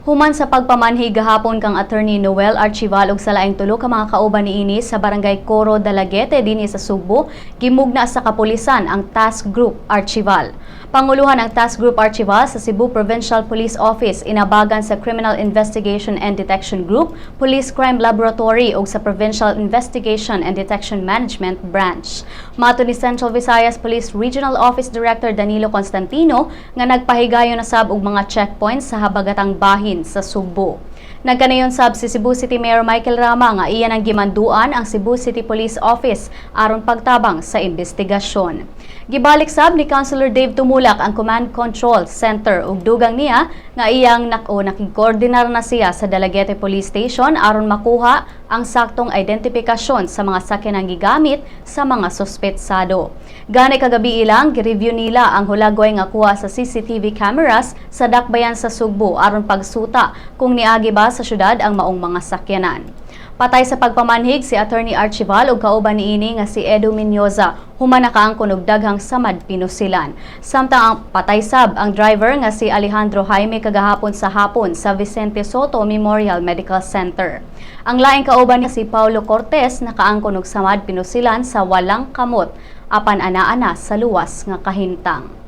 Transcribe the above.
Human sa pagpamanhig gahapon kang Attorney Noel Archival ug sa laing tulo ka mga kauban niini sa Barangay Coro Dalaguete dinhi sa Subo, gimugna sa kapulisan ang Task Group Archival. Panguluhan ang Task Group Archival sa Cebu Provincial Police Office inabagan sa Criminal Investigation and Detection Group, Police Crime Laboratory ug sa Provincial Investigation and Detection Management Branch. Mato ni Central Visayas Police Regional Office Director Danilo Constantino nga nagpahigayon na sab og mga checkpoints sa habagatang bahin sa Subo. Nagkanayon sab si Cebu City Mayor Michael Rama nga iyan ang gimanduan ang Cebu City Police Office aron pagtabang sa investigasyon. Gibalik sab ni Councilor Dave Tumulak ang Command Control Center ug dugang niya nga iyang nakikoordinar na siya sa Dalaguete Police Station aron makuha ang saktong identifikasyon sa mga sakyanang gigamit sa mga suspetsado. Gani kagabi ilang gi-review nila ang hulagway nga kuha sa CCTV cameras sa dakbayan sa Subo aron pagsuta kung niagi ba sa syudad ang maong mga sakyanan. Patay sa pagpamanhig si Attorney Archival ug kauban niini nga si Edu Minyoza, human nakaangkon og daghang samad pinusilan. Samtang ang patay sab ang driver nga si Alejandro Jaime kagahapon sa hapon sa Vicente Soto Memorial Medical Center. Ang laing kauban ni si Paulo Cortez nakaangkon og samad pinusilan sa walang kamot apan ana-ana sa luwas nga kahintang.